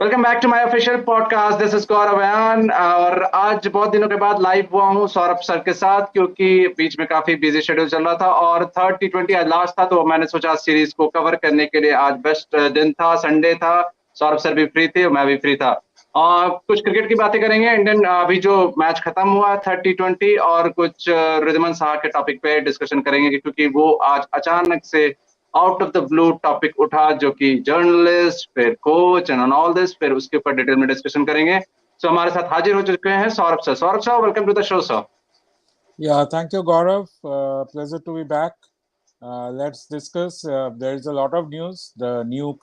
Welcome back to my official podcast. This is Gaurav Ayaan और आज बहुत दिनों के बाद लाइव हुआ हूँ सौरभ सर के साथ, क्योंकि बीच में काफी बिजी शेड्यूल चल रहा था और थर्ड T20 आज लास्ट था, तो मैंने सोचा सीरीज को कवर करने के लिए आज बेस्ट दिन था, संडे था। सौरभ सर भी फ्री थे और मैं भी फ्री था और कुछ क्रिकेट की बातें करेंगे। इंडियन अभी जो मैच खत्म हुआ थर्ड T20 और कुछ रिद्धमान साहा के टॉपिक पे डिस्कशन करेंगे, क्योंकि वो आज अचानक से out of the blue topic उठा, जो कि जर्नलिस्ट फिर कोच एंड ऑल दिस, फिर उसके ऊपर डिटेल में डिस्कशन करेंगे। सो हमारे साथ हाजिर हो चुके हैं Saurabh sir. Saurabh sir, welcome to the show sir. Yeah, thank you, Gaurav. Pleasure to be back. Let's discuss. There is a lot of news. The new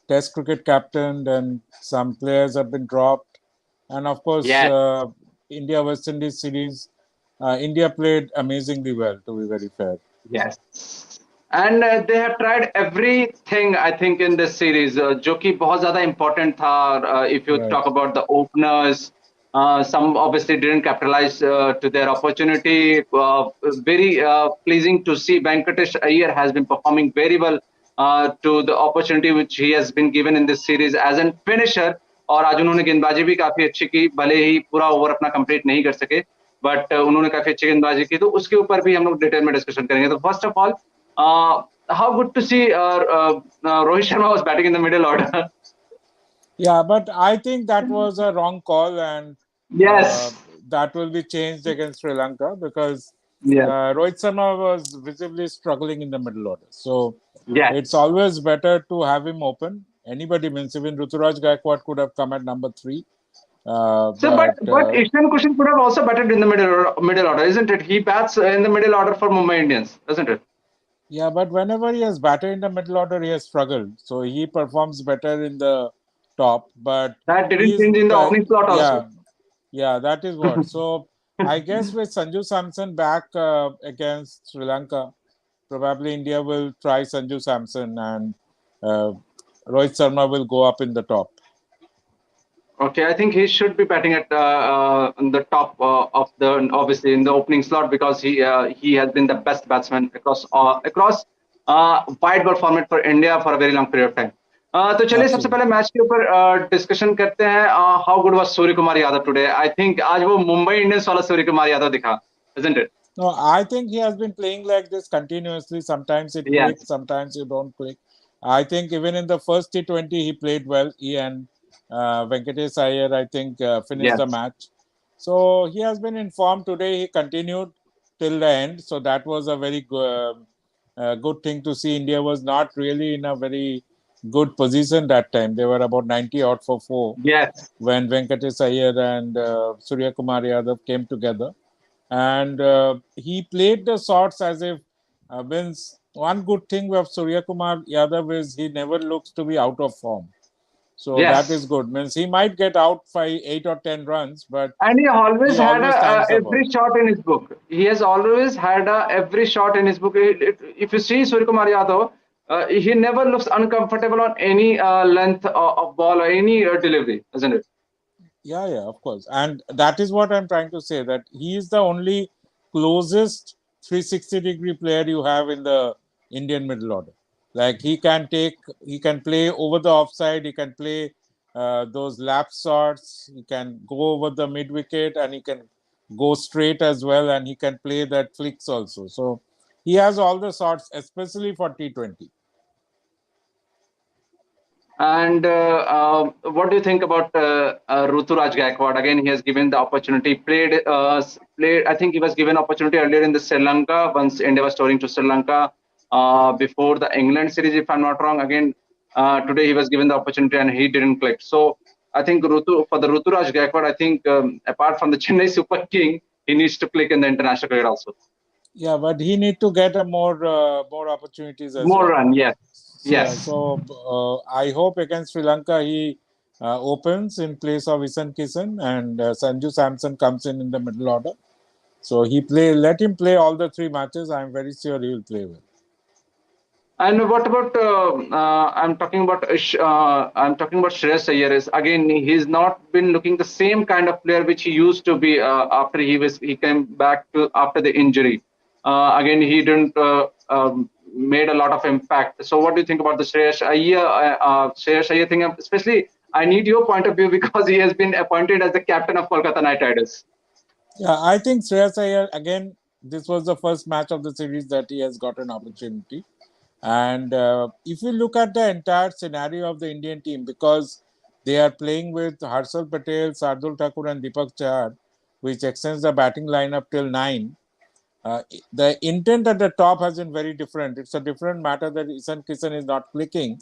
Test cricket captain, and some players have been dropped. And of course, Yes, India West Indies series. India played amazingly well, to be very fair. yes. And they have tried everything I think in this series, जो कि बहुत ज्यादा important था। If you Right. Talk about the openers, some obviously didn't capitalize to their opportunity. Very pleasing to see Venkatesh Iyer has been performing very well to the opportunity which he has been given in this series as a finisher. और आज उन्होंने गेंदबाजी भी काफी अच्छी की, भले ही पूरा ओवर अपना कंप्लीट नहीं कर सके, बट उन्होंने काफी अच्छी गेंदबाजी की, तो उसके ऊपर भी हम लोग डिटेल में डिस्कशन करेंगे। तो first of all, how good to see Rohit Sharma was batting in the middle order. Yeah, but I think that was a wrong call, and uh, Yes. that will be changed against Sri Lanka because Yes. Rohit Sharma was visibly struggling in the middle order. So it's Yes. always better to have him open. Anybody means even Ruturaj Gaikwad could have come at number 3. So, but But Ishan Kushan could have also batted in the middle order, isn't it? He bats in the middle order for Mumbai Indians, isn't it? yeah, but whenever he has batted in the middle order, he has struggled. So he performs better in the top. But That didn't he's change in the opening slot also. yeah. Yeah, that is what. So I guess with Sanju Samson back against Sri Lanka, probably India will try Sanju Samson and uh, Rohit Sharma will go up in the top. Okay, I think he should be batting at on the top of the, obviously in the opening slot, because he has been the best batsman across wide ball format for India for a very long period of time. तो चलिए सबसे Absolutely. पहले match के ऊपर discussion करते हैं। How good was Surya Kumar Yadav today? I think आज वो मुंबई इंडियंस वाला सूर्य कुमार यादव दिखा, isn't it? No, I think he has been playing like this continuously. Sometimes it clicks, Yes, sometimes you don't click. I think even in the first T20, he played well. He and Venkatesh Iyer, I think, finished the yes. match. So he has been informed today. He continued till the end. So that was a very good thing to see. India was not really in a very good position that time. They were about 90 out for 4 Yes. when Venkatesh Iyer and Surya Kumar Yadav came together, and he played the shots as if means one good thing with Surya Kumar Yadav is he never looks to be out of form. So that is Yes. good. Means he might get out by 8 or 10 runs, but And he always he had always stands the ball. every shot in his book. He has always had every shot in his book. If you see Surya Kumar Yadav, he never looks uncomfortable on any length of ball or any delivery, isn't it? Yeah, yeah, of course. And that is what I'm trying to say, that he is the only closest 360-degree player you have in the Indian middle order. Like he can play over the offside, he can play those lap shots, he can go over the mid wicket, and he can go straight as well, and he can play that flicks also. So he has all the shots, especially for T20. And what do you think about Ruturaj Gaikwad? Again, he has given the opportunity. Played. I think he was given opportunity earlier in the Sri Lanka once India was touring to Sri Lanka before the England series, if I'm not wrong. Again, today he was given the opportunity and he didn't click. So I think for the Ruturaj Gaikwad, I think apart from the Chennai Super King, he needs to click in the international cricket also. Yeah, but he need to get a more opportunities as More well. run, yes, So, yeah, yes. so I hope against Sri Lanka he opens in place of Isan Kisan, and Sanju Samson comes in the middle order. So let him play all the 3 matches. I'm very sure he will play well. And what about I'm talking about Shreyas Iyer. Is again, he's not been looking the same kind of player which he used to be after he came back to after the injury. Again, he didn't made a lot of impact. So what do you think about the Shreyas Iyer thing, especially I need your point of view because he has been appointed as the captain of Kolkata Knight Riders. Yeah, I think Shreyas Iyer, again, this was the first match of the series that he has got an opportunity. And if you look at the entire scenario of the Indian team, because they are playing with Harshal Patel, Sardul Thakur, and Deepak Chahar, which extends the batting lineup till 9. The intent at the top has been very different. It's a different matter that Isan Kishan is not clicking.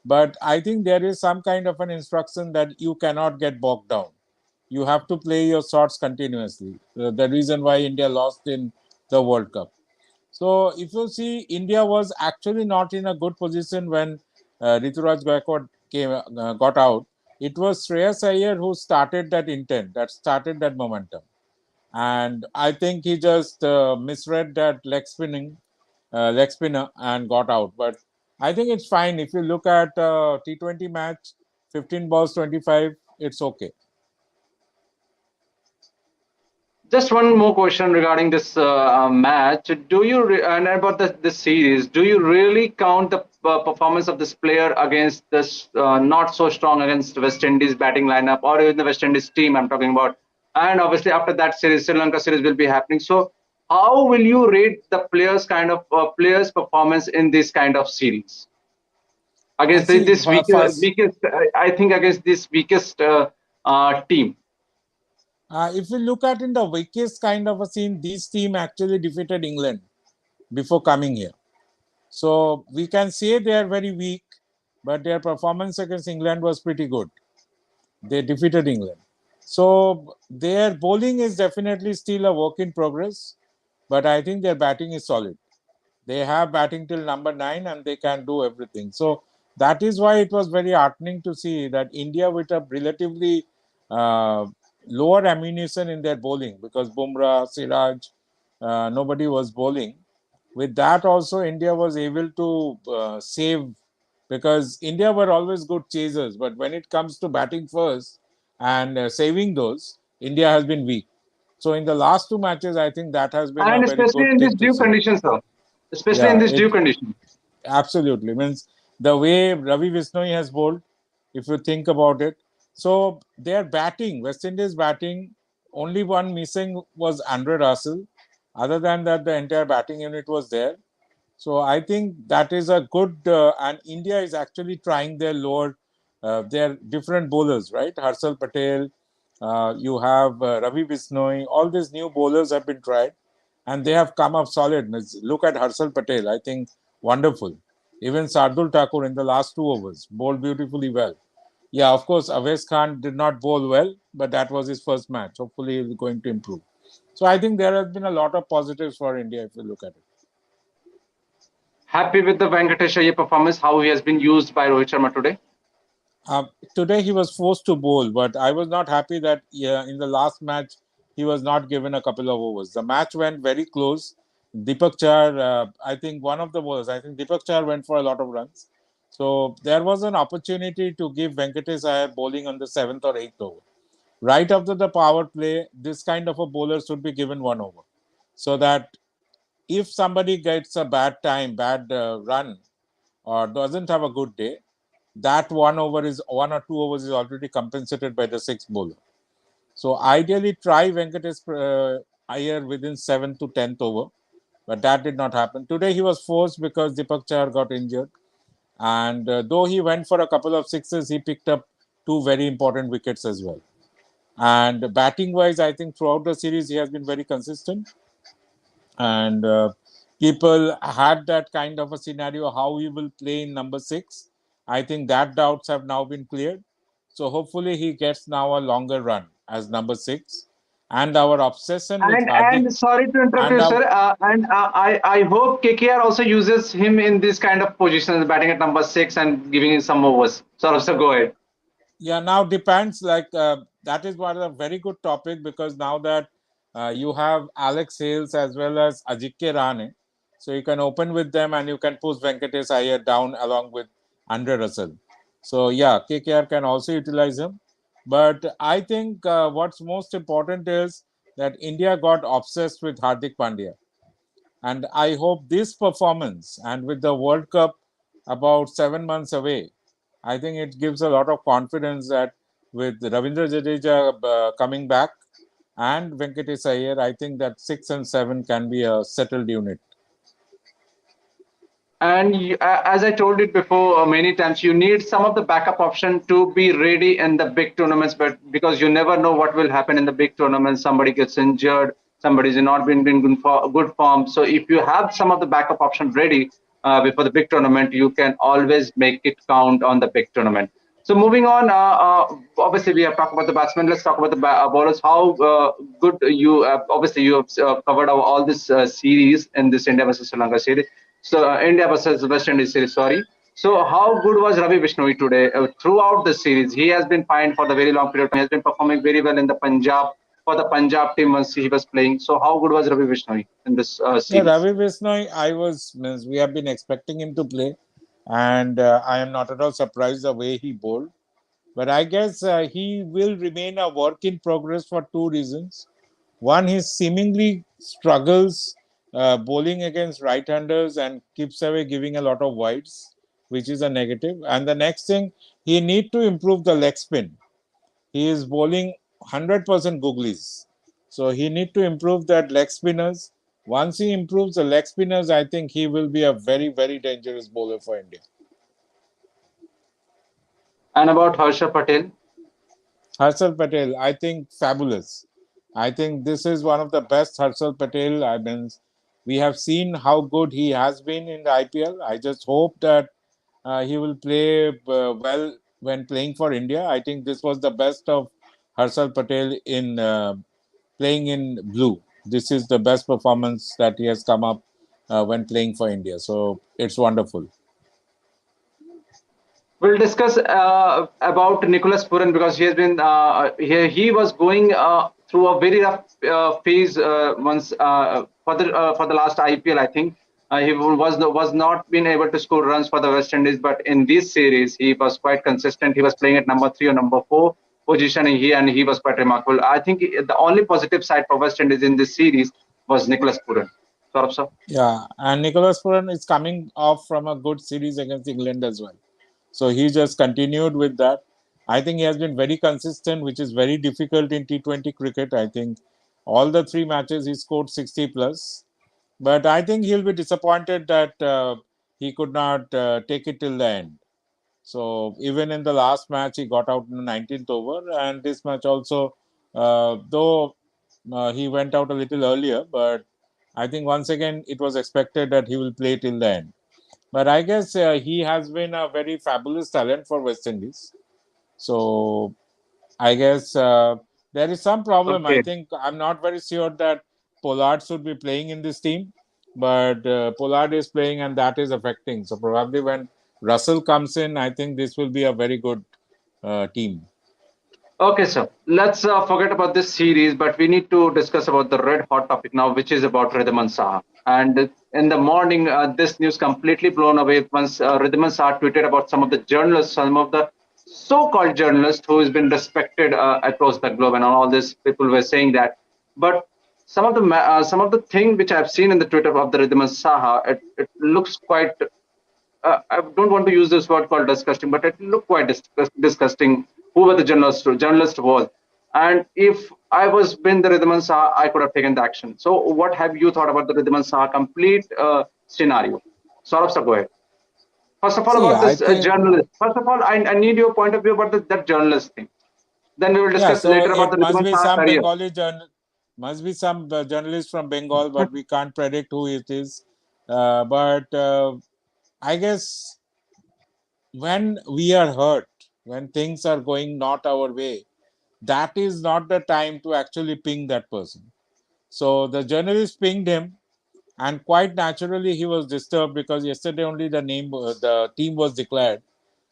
But I think there is some kind of an instruction that you cannot get bogged down. You have to play your shots continuously. The reason why India lost in the World Cup. So if you see, India was actually not in a good position when Rituraj Gaikwad got out. It was Shreyas Iyer who started that intent, that started that momentum. And I think he just misread that leg spinner and got out. But I think it's fine. If you look at T20 match, 15 balls, 25, it's okay. Just one more question regarding this match. And about this series, do you really count the performance of this player against this not so strong against West Indies batting lineup or even the West Indies team I'm talking about? And obviously after that series, Sri Lanka series will be happening. So how will you rate the players' performance in this kind of series against See, this first, weakest? I think against this weakest team. if you look at in the weakest kind of a scene, this team actually defeated England before coming here. So we can say they are very weak, but their performance against England was pretty good. They defeated England. So their bowling is definitely still a work in progress, but I think their batting is solid. They have batting till number 9 and they can do everything. So that is why it was very heartening to see that India, with a relatively uh, lower ammunition in their bowling, because Bumrah, Siraj, nobody was bowling. With that also, India was able to save, because India were always good chasers, but when it comes to batting first and saving those, India has been weak. So in the last two matches, I think that has been a And very especially good in this thing to due see. conditions, sir. Especially in Yeah, this due it condition. absolutely means the way Ravi Vishnoi has bowled, if you think about it. So their batting, West Indies batting, only one missing was Andre Russell. Other than that, the entire batting unit was there. So I think that is a good, and India is actually trying their different bowlers, right? Harshal Patel, you have Ravi Bishnoi, all these new bowlers have been tried and they have come up solid. Look at Harshal Patel, I think wonderful. Even Sardul Thakur in the last 2 overs bowled beautifully well. Yeah, of course, Awais Khan did not bowl well, but that was his first match. Hopefully, he's going to improve. So I think there has been a lot of positives for India if you look at it. Happy with the Venkatesh Iyer performance, how he has been used by Rohit Sharma today. Uh, Today he was forced to bowl, but I was not happy that in the last match he was not given a couple of overs. The match went very close. Deepak Chahar, I think one of the bowlers, I think Deepak Chahar went for a lot of runs. So there was an opportunity to give Venkatesh Iyer bowling on the 7th or 8th over. Right after the power play, this kind of a bowler should be given 1 over. So that if somebody gets a bad run, or doesn't have a good day, that 1 over is 1 or 2 overs is already compensated by the sixth bowler. So ideally, try Venkatesh Iyer within 7th to 10th over, but that did not happen. Today he was forced because Deepak Chahar got injured, and though he went for a couple of sixes, he picked up two very important wickets as well. And batting wise, I think throughout the series he has been very consistent, and people had that kind of a scenario how he will play in number 6. I think that doubts have now been cleared, so hopefully he gets now a longer run as number 6. And our obsession with Hardik, And sorry to interrupt and you, our sir. And I hope KKR also uses him in this kind of positions, batting at number 6 and giving him some overs. Sorry, sir, go ahead. yeah, now depends, like that is one a very good topic, because now that you have Alex Hales as well as Ajitya Rahane, so you can open with them and you can push Venkatesh Iyer down along with Andre Russell. So yeah, KKR can also utilize him, but I think what's most important is that India got obsessed with Hardik Pandya, and I hope this performance, and with the World Cup about 7 months away, I think it gives a lot of confidence that with Ravindra Jadeja coming back and Venkatesh Iyer, I think that 6 and 7 can be a settled unit. And as I told it before many times, you need some of the backup option to be ready in the big tournaments, but because you never know what will happen in the big tournaments, somebody gets injured, somebody's not been in good form. So if you have some of the backup option ready before the big tournament, you can always make it count on the big tournament. So moving on, obviously we have talked about the batsmen. Let's talk about the bowlers. How good you obviously you have covered all this series in this India versus Sri Lanka series. So India versus West Indies series. Sorry. So how good was Ravi Bishnoi today throughout the series? He has been fine for the very long period of time. He has been performing very well in the Punjab for the Punjab team once he was playing. So how good was Ravi Bishnoi in this Yeah, series? Ravi Bishnoi, we have been expecting him to play, and I am not at all surprised the way he bowled. But I guess he will remain a work in progress for two reasons. One, he seemingly struggles bowling against right-handers and keeps away giving a lot of wides, which is a negative. And the next thing, he need to improve the leg spin. He is bowling 100% googlies. So he need to improve that leg spinners. Once he improves the leg spinners, I think he will be a very, very dangerous bowler for India. And about Harshal Patel. Harshal Patel, I think fabulous. I think this is one of the best Harshal Patel. I mean, we have seen how good he has been in the IPL. I just hope that he will play well when playing for India. I think this was the best of Harshal Patel in playing in blue. This is the best performance that he has come up when playing for India. So it's wonderful. We'll discuss about Nicholas Pooran because he has been he was going through a very rough phase once for the last IPL. I think he was not being able to score runs for the West Indies, but in this series he was quite consistent. He was playing at number 3 or number 4 position, and he was quite remarkable. I think the only positive side for West Indies in this series was Nicholas Pooran. Saurabh sir. Yeah, and Nicholas Pooran is coming off from a good series against England as well. So he just continued with that. I think he has been very consistent, which is very difficult in T20 cricket. I think all the three matches he scored 60 plus. But I think he'll be disappointed that he could not take it till the end. So even in the last match, he got out in the 19th over, and this match also, though he went out a little earlier, but I think once again it was expected that he will play till the end. But I guess he has been a very fabulous talent for West Indies. So I guess there is some problem. I Okay. think I'm not very sure that Pollard should be playing in this team, but Pollard is playing and that is affecting. So probably when Russell comes in, I think this will be a very good team. Okay, sir. Let's forget about this series, but we need to discuss about the red hot topic now, which is about Ridhiman Saha. And in the morning, this news completely blown away once Ridhiman Saha tweeted about some of the journalists, some of the so-called journalists who has been respected across the globe, and all these people were saying that. But some of the thing which I've seen in the Twitter of the Ridhiman Saha, it looks quite I don't want to use this word called disgusting, but it looked quite disgusting. Who were the journalist was, and if I was been the Ridhiman Saha, I could have taken the action. So, what have you thought about the Ridhiman Saha complete scenario? Saurabh, sir, go ahead. First of all, See, about I this think, journalist. First of all, I need your point of view about that journalist thing. Then we will yeah, discuss so later about it the must Ridhiman be Saha some career. must be some journalist from Bengal, but we can't predict who it is. But I guess when we are hurt, when things are going not our way, that is not the time to actually ping that person. So the journalist pinged him, and quite naturally he was disturbed because yesterday only the team was declared.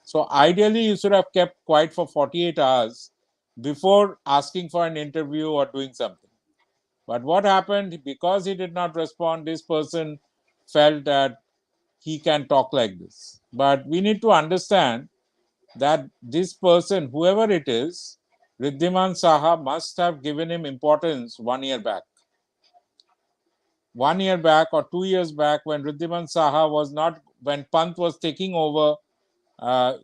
So ideally, you should have kept quiet for 48 hours before asking for an interview or doing something. But what happened? Because he did not respond, this person felt that he can talk like this. But we need to understand that this person, whoever it is, Riddhiman Saha must have given him importance 1 year back. 1 year back or 2 years back when Riddhiman Saha was not, when Pant was taking over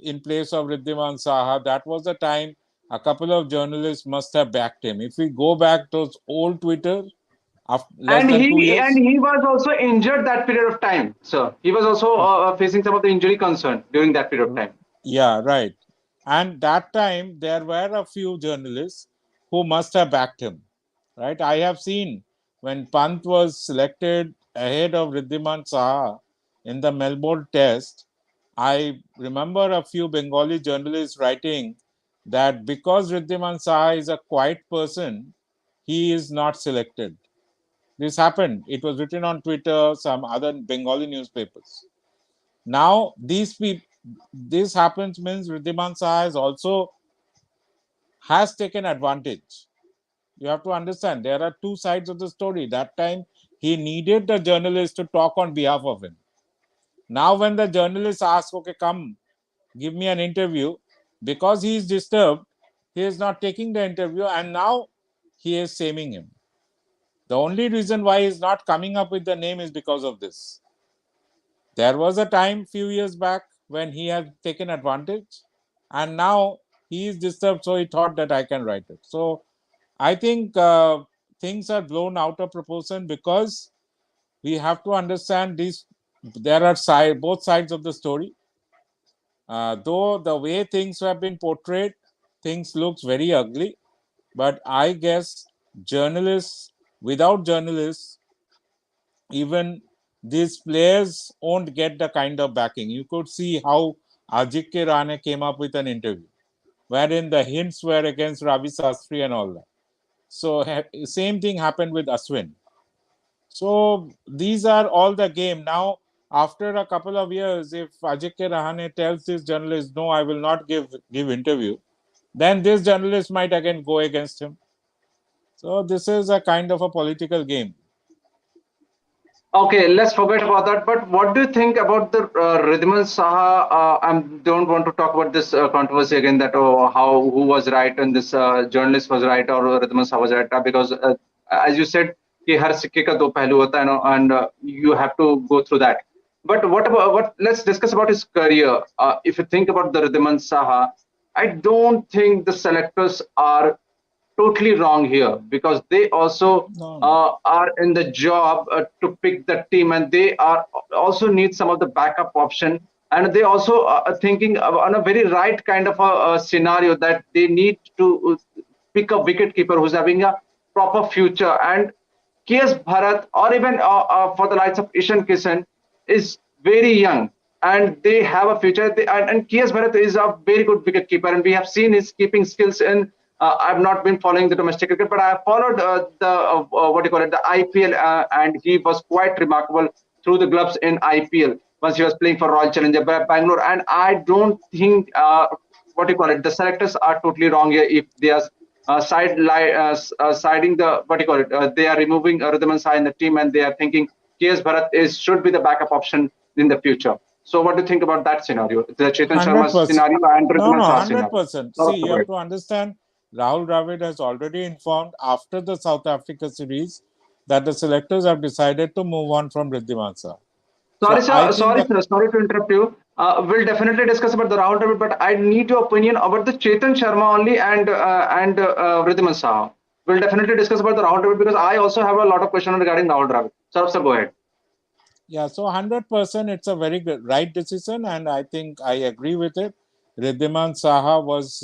in place of Riddhiman Saha. That was the time a couple of journalists must have backed him. If we go back to those old Twitter, after less And than 2 years, he was also injured that period of time, sir. He was also facing some of the injury concern during that period of time. yeah, right. And that time there were a few journalists who must have backed him, right? I have seen when Pant was selected ahead of Riddhiman Saha in the Melbourne Test, I remember a few Bengali journalists writing that because Riddhiman Saha is a quiet person, he is not selected. This happened. It was written on Twitter, some other Bengali newspapers. Now, this happens means Riddhiman Saha has taken advantage. You have to understand there are two sides of the story. That time he needed the journalist to talk on behalf of him. Now, when the journalist asks, okay, come, give me an interview, because he is disturbed, he is not taking the interview, and now he is shaming him. The only reason why he is not coming up with the name is because of this. There was a time few years back when he had taken advantage, and now he is disturbed, so he thought that I can write it. So I think things are blown out of proportion because we have to understand these. There are both sides of the story. Though the way things have been portrayed, things looks very ugly. But I guess journalists, without journalists, even these players won't get the kind of backing. You could see how Ajit Rane came up with an interview, wherein the hints were against Ravi Sastry and all that. So same thing happened with Ashwin. So these are all the game. Now, after a couple of years, if Ajit Rahane tells this journalist, no, I will not give interview, then this journalist might again go against him. So this is a kind of a political game. Okay, let's forget about that. But what do you think about the Ridhiman Saha? I don't want to talk about this controversy again. That how who was right and this journalist was right or Ridhiman Saha was right because as you said, कि हर सिक्के का दो पहलू होता है, and you have to go through that. But what about what? Let's discuss about his career. If you think about the Ridhiman Saha, I don't think the selectors are totally wrong here because they also No, no. are in the job to pick the team and they are also need some of the backup option and they also are thinking on a very right kind of a scenario that they need to pick a wicket keeper who's having a proper future and KS Bharat or even for the likes of Ishan Kishan is very young and they have a future. And KS Bharat is a very good wicket keeper, and we have seen his keeping skills in. I've not been following the domestic cricket, but I have followed the what do you call it, the IPL, and he was quite remarkable through the gloves in IPL once he was playing for Royal Challenger Bangalore. And I don't think what do you call it, the selectors are totally wrong here if they are siding the what do you call it? They are removing Ridhiman Saha in the team, and they are thinking KS Bharat should be the backup option in the future. So, what do you think about that scenario? The Chetan Sharma 100%. scenario and No, Ridhiman no, Saha scenario. 100%. Lot See, of you have support. to understand Rahul Dravid has already informed after the South Africa series that the selectors have decided to move on from Riddhiman Saha. So Sorry, I sir. think Sorry, that sir. Sorry to interrupt you. We'll definitely discuss about the Rahul Dravid, but I need your opinion about the Chetan Sharma only and Ridhiman Saha. We'll definitely discuss about the Rahul Dravid because I also have a lot of questions regarding Rahul Dravid. Sir, go ahead. yeah, so 100% it's a very good right decision, and I think I agree with it. Riddhiman Saha was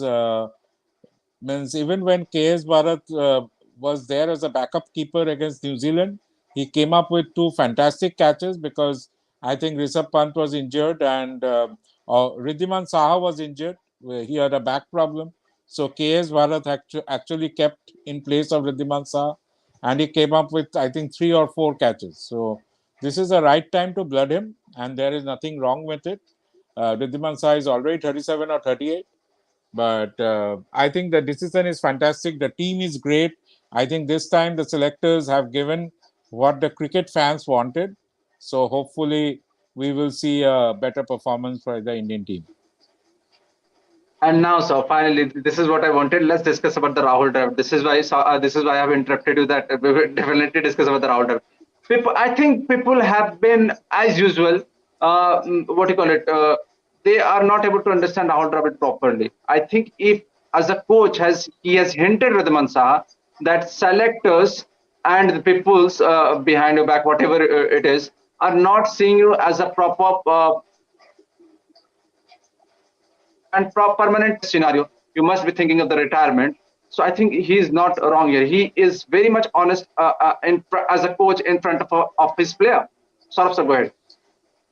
means even when KS Bharat was there as a backup keeper against New Zealand, he came up with two fantastic catches because I think Rishabh Pant was injured and Riddhiman Saha was injured. He had a back problem. So KS Bharat actually kept in place of Riddhiman Saha and he came up with, I think, 3 or 4 catches. So this is the right time to blood him and there is nothing wrong with it. Riddhiman Saha is already 37 or 38. But I think the decision is fantastic. The team is great. I think this time the selectors have given what the cricket fans wanted. So hopefully we will see a better performance for the Indian team. And now, so finally, this is what I wanted. Let's discuss about the Rahul Dravid. This is why I have interrupted you. That we will definitely discuss about the Rahul Dravid. I think people have been, as usual, what do you call it? they are not able to understand Rahul Dravid properly. I think if as a coach he has hinted Ridhiman Saha that selectors and the peoples behind your back, whatever it is, are not seeing you as a proper and permanent scenario. You must be thinking of the retirement. So I think he is not wrong here. He is very much honest as a coach in front of his player. Saurabh sir, go ahead.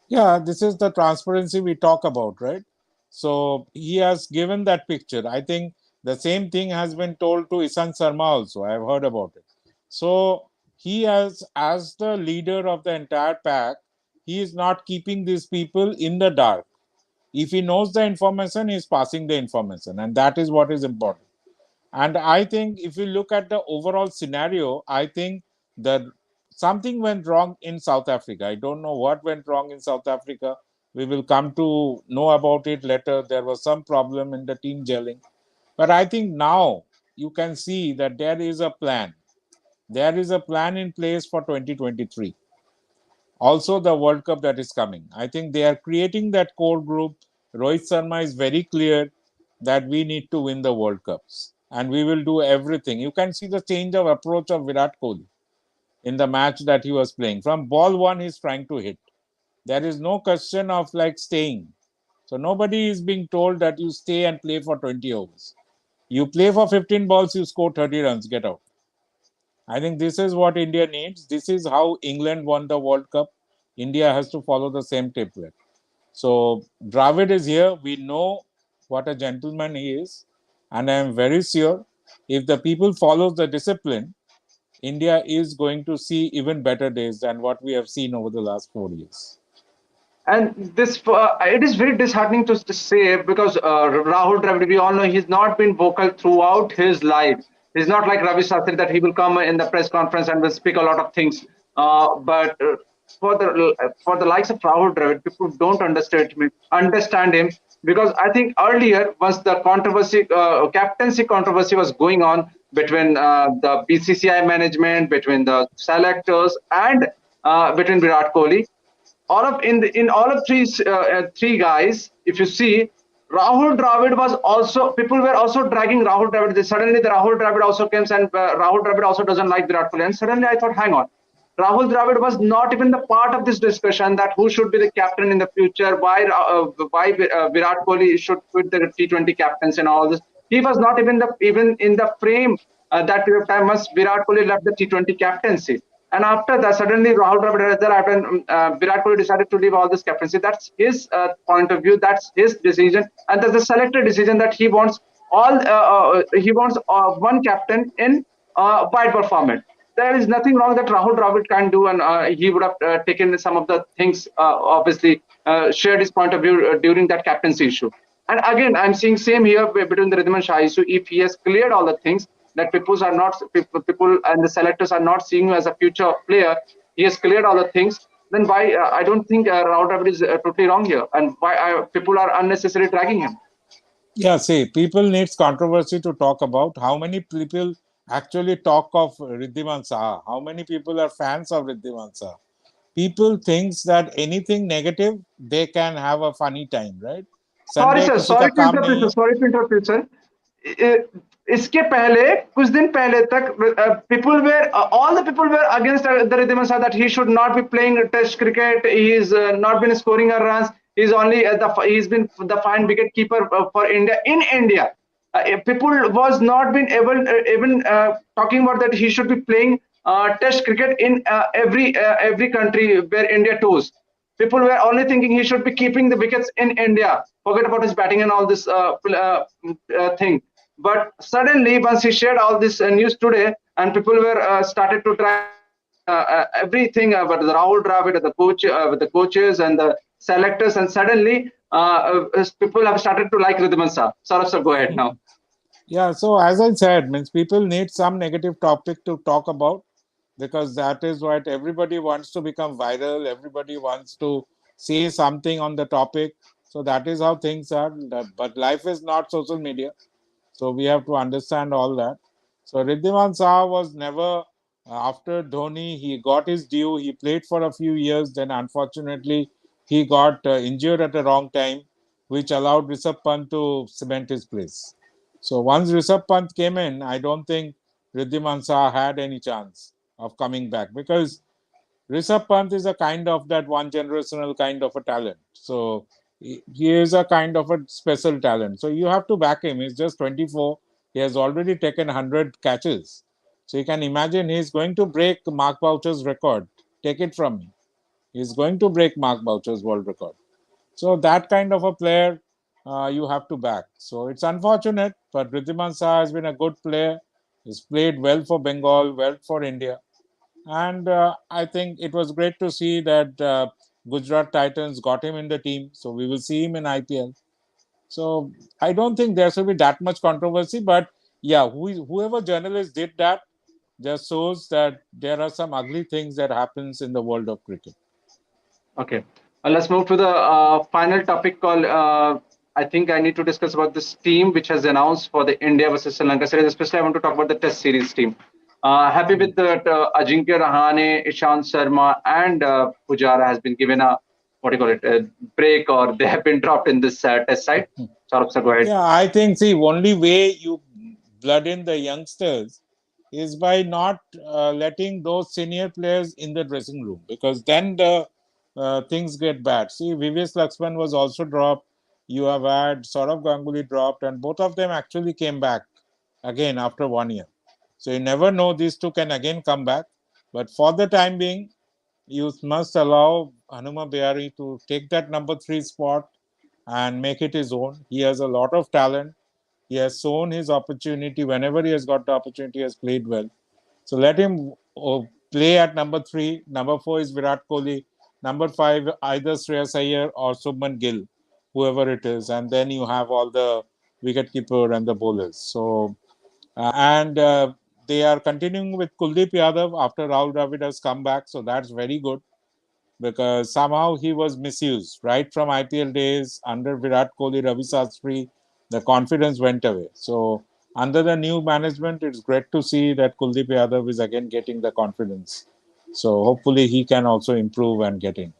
Yeah, this is the transparency we talk about, right? So he has given that picture. I think the same thing has been told to Isan Sharma also. I've heard about it. So he has, as the leader of the entire pack, he is not keeping these people in the dark. If he knows the information, he is passing the information, and that is what is important. And I think if you look at the overall scenario, I think that something went wrong in South Africa. I don't know what went wrong in South Africa. We will come to know about it later. There was some problem in the team gelling. But I think now you can see that there is a plan. There is a plan in place for 2023. Also, the World Cup that is coming. I think they are creating that core group. Rohit Sharma is very clear that we need to win the World Cups and we will do everything. You can see the change of approach of Virat Kohli in the match that he was playing. From ball one, he's trying to hit. There is no question of like staying. So nobody is being told that you stay and play for 20 overs. You play for 15 balls, you score 30 runs, get out. I think this is what India needs. This is how England won the World Cup. India has to follow the same template. So Dravid is here. We know what a gentleman he is. And I am very sure if the people follow the discipline, India is going to see even better days than what we have seen over the last 4 years. And this, it is very disheartening to say because Rahul Dravid, we all know he's not been vocal throughout his life. He's not like Ravi Shastri that he will come in the press conference and will speak a lot of things. But for the likes of Rahul Dravid, people don't understand him because I think earlier, once the controversy, captaincy controversy was going on between the BCCI management, between the selectors, and between Virat Kohli, in all of three guys, if you see, Rahul Dravid was also, people were also dragging Rahul Dravid. Suddenly the Rahul Dravid also comes and Rahul Dravid also doesn't like Virat Kohli, and suddenly I thought, hang on, Rahul Dravid was not even the part of this discussion that who should be the captain in the future, why Virat Kohli should quit the T20 captains and all this. He was not even in the frame that period of time once Virat Kohli left the T20 captaincy. And after that, suddenly Rahul Dravid, after Virat Kohli decided to leave all this captaincy, that's his point of view, that's his decision, and that's the selected decision that he wants one captain in wide ball format. There is nothing wrong that Rahul Dravid can do, and he would have taken some of the things, obviously shared his point of view during that captaincy issue. And again, I'm seeing same here between the Ridhiman Shah issue. If he has cleared all the things that people and the selectors are not seeing you as a future player, he has cleared all the things. Then why I don't think Rahul Dravid is totally wrong here, and why people are unnecessarily dragging him. Yeah, see, people needs controversy to talk about. How many people actually talk of Ridhiman Saha? How many people are fans of Ridhiman Saha? People thinks that anything negative, they can have a funny time, right? Sorry Sunday sir, किसी का काम नहीं है. Sorry to interrupt sir. इसके पहले कुछ दिन पहले तक all the people were against the Ridhiman Saha that he should not be playing test cricket. He's not been scoring a runs. He's been the fine wicket keeper for India in India. People was not been able even talking about that he should be playing test cricket in every country where India tours. People were only thinking he should be keeping the wickets in India. Forget about his batting and all this thing. But suddenly, once he shared all this news today, and people were started to try everything about the Rahul Dravid, with the coaches and the selectors, and suddenly people have started to like Ridhiman Saha. Saurabh sir, go ahead now. Yeah, so as I said, means people need some negative topic to talk about because that is what everybody wants to become viral. Everybody wants to say something on the topic. So that is how things are. But life is not social media. So we have to understand all that. So Ridhiman Saha was never, after Dhoni, he got his due. He played for a few years. Then unfortunately, he got injured at the wrong time, which allowed Rishabh Pant to cement his place. So once Rishabh Pant came in, I don't think Wriddhiman Saha had any chance of coming back, because Rishabh Pant is a kind of that one generational kind of a talent. So he is a kind of a special talent. So you have to back him. He's just 24. He has already taken 100 catches. So you can imagine he's going to break Mark Boucher's record. Take it from me. He's going to break Mark Boucher's world record. So that kind of a player you have to back. So it's unfortunate, but Wriddhiman Saha has been a good player. He's played well for Bengal, well for India. And I think it was great to see that Gujarat Titans got him in the team. So we will see him in IPL. So I don't think there should be that much controversy. But yeah, whoever journalist did that just shows that there are some ugly things that happens in the world of cricket. Okay. Let's move to the final topic called. I think I need to discuss about this team which has announced for the India versus Sri Lanka series. Especially, I want to talk about the Test series team. Happy with that Ajinkya Rahane, Ishant Sharma, and Pujara has been given a what do you call it, a break, or they have been dropped in this Test side. Saurabh, sir, go ahead. Yeah, I think, see, only way you blood in the youngsters is by not letting those senior players in the dressing room, because then the things get bad. See, Vives Laxman was also dropped. You have had Saurav Ganguly dropped, and both of them actually came back again after 1 year. So you never know, these two can again come back. But for the time being, you must allow Hanuma Bihari to take that number 3 spot and make it his own. He has a lot of talent. He has shown his opportunity. Whenever he has got the opportunity, he has played well. So let him play at number 3. Number 4 is Virat Kohli. Number 5, either Shreyas Iyer or Subman Gill, whoever it is. And then you have all the wicketkeeper and the bowlers. So, and they are continuing with Kuldeep Yadav after Rahul Dravid has come back. So that's very good, because somehow he was misused right from IPL days under Virat Kohli, Ravi Shastri. The confidence went away. So under the new management, it's great to see that Kuldeep Yadav is again getting the confidence. So hopefully he can also improve and get in.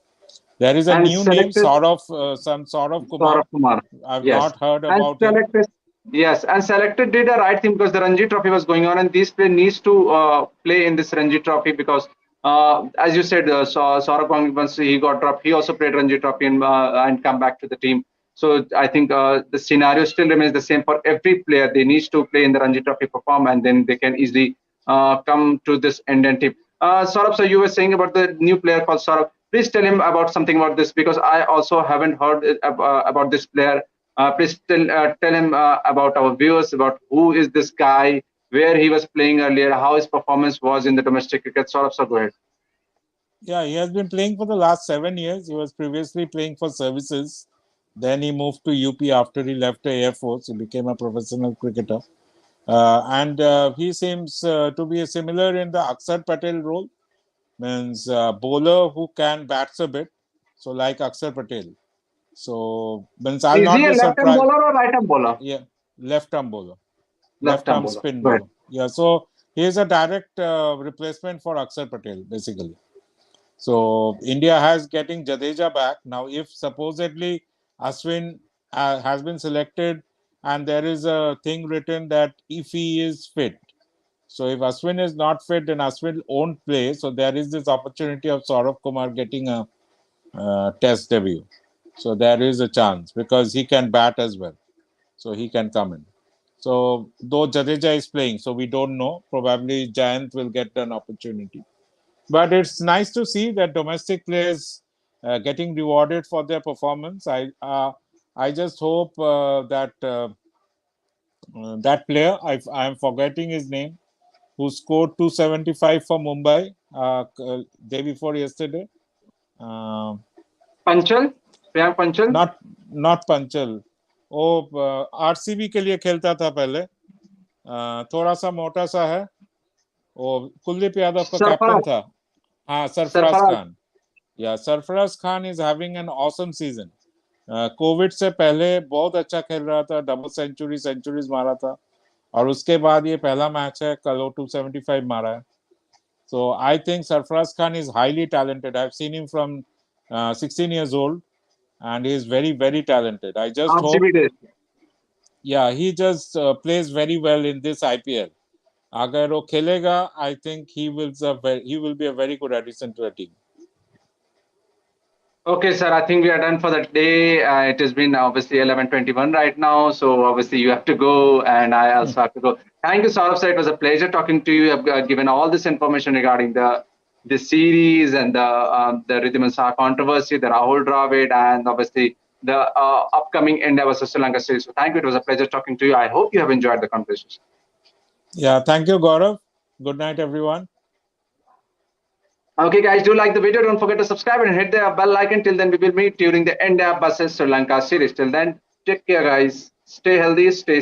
There is a And new name, selected some sort of Kumar. Saurabh Kumar. I've Yes. not heard And about him. selected, yes, and selected did a right thing because the Ranji Trophy was going on, and this player needs to play in this Ranji Trophy because, as you said, Saurabh Ganguly, once he got dropped, he also played Ranji Trophy and come back to the team. So I think the scenario still remains the same for every player. They need to play in the Ranji Trophy, perform, and then they can easily come to this Indian team. Saurabh, so you were saying about the new player called Saurabh. Please tell him about something about this, because I also haven't heard about this player. Please tell him about our viewers about who is this guy, where he was playing earlier, how his performance was in the domestic cricket. Saurabh, so go ahead. Yeah, he has been playing for the last 7 years. He was previously playing for Services. Then he moved to UP after he left the Air Force. He became a professional cricketer. And he seems to be similar in the Akshar Patel role, means bowler who can bats a bit, so like Akshar Patel. So means I'll Is not he a be left-arm surprised. bowler or right-arm bowler? Yeah, left arm bowler, left Left-arm arm bowler. spin Go ahead. bowler. Yeah, so he is a direct replacement for Akshar Patel basically. So India has getting Jadeja back now. If supposedly Ashwin has been selected, and there is a thing written that if he is fit, so if Ashwin is not fit, then Ashwin won't play. So there is this opportunity of Saurav Kumar getting a test debut. So there is a chance because he can bat as well. So he can come in. So though Jadeja is playing, so we don't know. Probably Giant will get an opportunity. But it's nice to see that domestic players getting rewarded for their performance. I just hope that player, I'm forgetting his name, who scored 275 for Mumbai day before yesterday. Uh, Panchal, Priyank Panchal. not not Panchal. वो RCB के लिए खेलता था पहले, थोड़ा सा मोटा सा है, वो कुलदीप यादव का कैप्टन Sarfaraz. था. हाँ, सरफराज Sarfaraz. खान. या Sarfaraz Khan is having an awesome season. Covid से पहले बहुत अच्छा खेल रहा था, डबल सेंचुरीज मारा था, और उसके बाद ये पहला मैच है, कल 275 मारा है. So I think Sarfaraz Khan is highly talented. I've seen him from 16 years old, and he's very, very talented. I just hope, RCB days. yeah, he just plays very well in this IPL. अगर वो खेलेगा, I think he will be a very good addition to the team. Okay, sir. I think we are done for the day. It has been obviously 11:21 right now, so obviously you have to go, and I also have to go. Thank you, Saurabh sir. It was a pleasure talking to you. You have given all this information regarding the series and the Rhythm and Saha controversy, the Rahul Dravid, and obviously the upcoming India versus Sri Lanka series. So thank you. It was a pleasure talking to you. I hope you have enjoyed the conversation. Yeah, thank you, Gaurav. Good night, everyone. Okay, guys, do like the video. Don't forget to subscribe and hit the bell icon. Till then, we will meet during the India versus Sri Lanka series. Till then, take care, guys. Stay healthy, stay